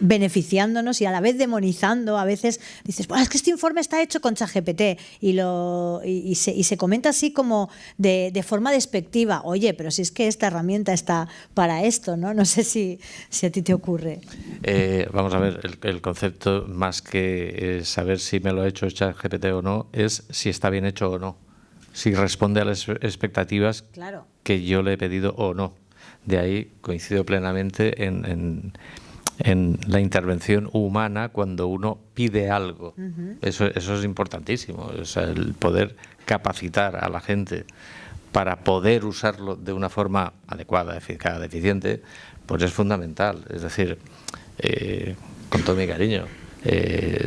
beneficiándonos y a la vez demonizando. A veces dices, bueno, es que este informe está hecho con ChatGPT y se comenta así como de forma despectiva. Oye, pero si es que esta herramienta está para esto, ¿no? No sé si a ti te ocurre. Vamos a ver, el concepto, más que saber si me lo ha hecho ChatGPT o no, es si está bien hecho o no. si responde a las expectativas Claro. que yo le he pedido o no. De ahí coincido plenamente en la intervención humana cuando uno pide algo. Eso es importantísimo. O sea, el poder capacitar a la gente para poder usarlo de una forma adecuada, eficaz, eficiente, pues es fundamental. Es decir, con todo mi cariño,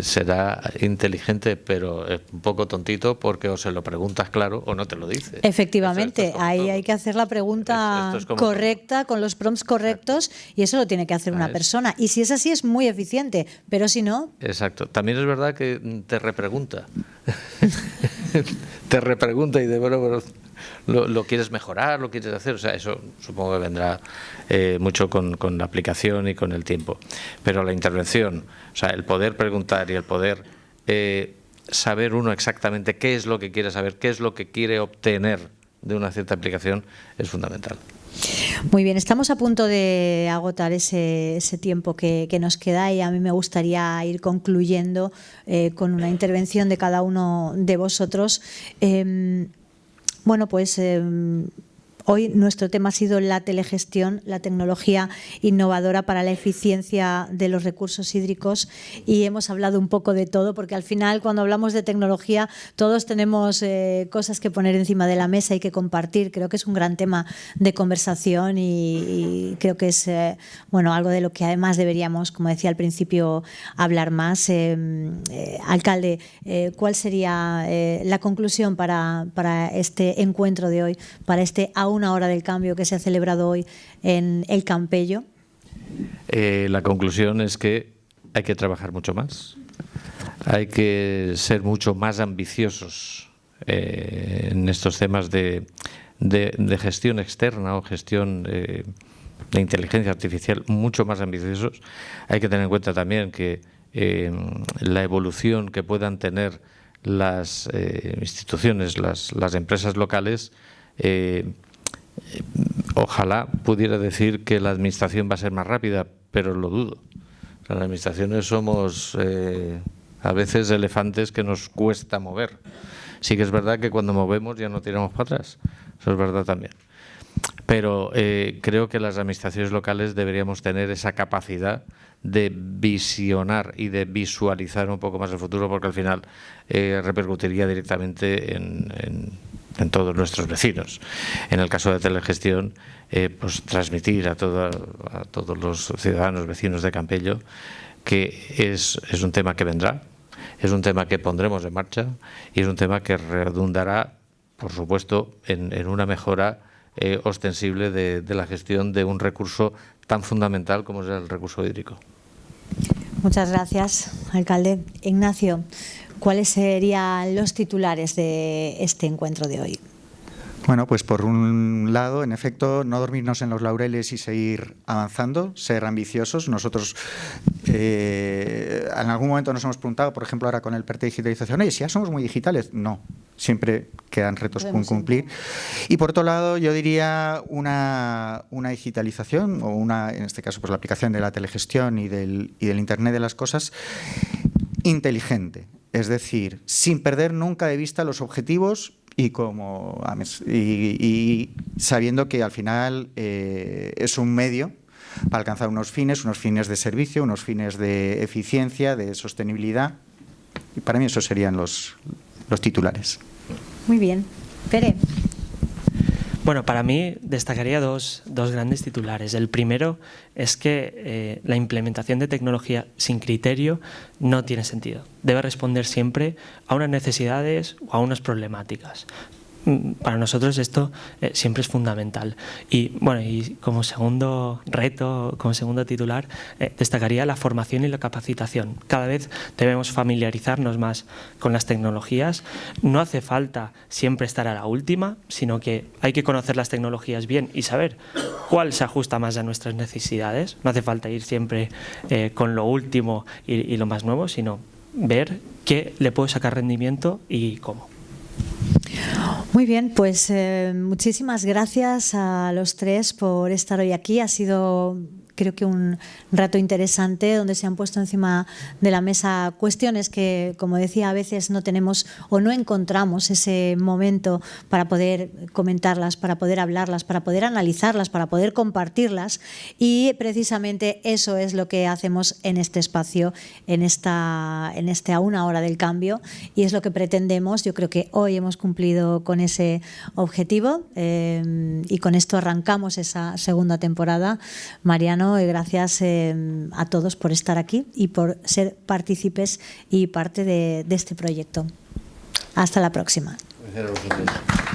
será inteligente, pero es un poco tontito porque o se lo preguntas claro o no te lo dice. Efectivamente, Esto es ahí todo. hay que hacer la pregunta Esto es como correcta, con los prompts correctos, y eso lo tiene que hacer una ¿Sabes? persona. Y si es así, es muy eficiente, pero si no, Exacto. También es verdad que te repregunta. Te repregunta y de bueno, lo quieres mejorar, lo quieres hacer. O sea, eso supongo que vendrá mucho con la aplicación y con el tiempo. Pero la intervención, o sea, el poder preguntar y el poder saber uno exactamente qué es lo que quiere saber, qué es lo que quiere obtener de una cierta aplicación, es fundamental. muy bien, estamos a punto de agotar ese tiempo que nos queda, y a mí me gustaría ir concluyendo con una intervención de cada uno de vosotros. Bueno, pues hoy nuestro tema ha sido la telegestión, la tecnología innovadora para la eficiencia de los recursos hídricos, y hemos hablado un poco de todo, porque al final cuando hablamos de tecnología todos tenemos cosas que poner encima de la mesa y que compartir. Creo que es un gran tema de conversación y creo que es bueno, algo de lo que además deberíamos, como decía al principio, hablar más. Alcalde, ¿cuál sería la conclusión para este encuentro de hoy, para este A una hora del cambio que se ha celebrado hoy en El Campello? La conclusión es que hay que trabajar mucho más, hay que ser mucho más ambiciosos en estos temas de gestión externa o gestión de inteligencia artificial, mucho más ambiciosos. Hay que tener en cuenta también que la evolución que puedan tener las instituciones, las empresas locales, ojalá pudiera decir que la administración va a ser más rápida, pero lo dudo. O sea, las administraciones somos a veces elefantes que nos cuesta mover. Sí que es verdad que cuando movemos ya no tiramos para atrás, eso es verdad también. Pero creo que las administraciones locales deberíamos tener esa capacidad de visionar y de visualizar un poco más el futuro, porque al final repercutiría directamente en todos nuestros vecinos. En el caso de telegestión, pues transmitir a todos los ciudadanos, vecinos de Campello, que es un tema que vendrá, es un tema que pondremos en marcha y es un tema que redundará, por supuesto, en una mejora ostensible de la gestión de un recurso tan fundamental como es el recurso hídrico. Muchas gracias, alcalde. Ignacio, ¿cuáles serían los titulares de este encuentro de hoy? Bueno, pues por un lado, en efecto, no dormirnos en los laureles y seguir avanzando, ser ambiciosos. Nosotros en algún momento nos hemos preguntado, por ejemplo, ahora con el PERTE de digitalización, oye, si ya somos muy digitales. No, siempre quedan retos por cumplir. Y por otro lado, yo diría una digitalización, o en este caso, pues la aplicación de la telegestión y del Internet de las cosas, inteligente. Es decir, sin perder nunca de vista los objetivos y sabiendo que al final es un medio para alcanzar unos fines de servicio, unos fines de eficiencia, de sostenibilidad. Y para mí esos serían los titulares. Muy bien. Pere. Bueno, para mí destacaría dos grandes titulares. El primero es que la implementación de tecnología sin criterio no tiene sentido. Debe responder siempre a unas necesidades o a unas problemáticas. Para nosotros esto siempre es fundamental. Y bueno, y como segundo reto, como segundo titular, destacaría la formación y la capacitación. Cada vez debemos familiarizarnos más con las tecnologías. No hace falta siempre estar a la última, sino que hay que conocer las tecnologías bien y saber cuál se ajusta más a nuestras necesidades. No hace falta ir siempre con lo último y lo más nuevo, sino ver qué le puede sacar rendimiento y cómo. Muy bien, pues muchísimas gracias a los tres por estar hoy aquí. Ha sido creo que un rato interesante donde se han puesto encima de la mesa cuestiones que, como decía, a veces no tenemos o no encontramos ese momento para poder comentarlas, para poder hablarlas, para poder analizarlas, para poder compartirlas, y precisamente eso es lo que hacemos en este espacio, en este A una hora del cambio, y es lo que pretendemos. Yo creo que hoy hemos cumplido con ese objetivo y con esto arrancamos esa segunda temporada. Mariano, gracias a todos por estar aquí y por ser partícipes y parte de este proyecto. Hasta la próxima. Gracias a vosotros.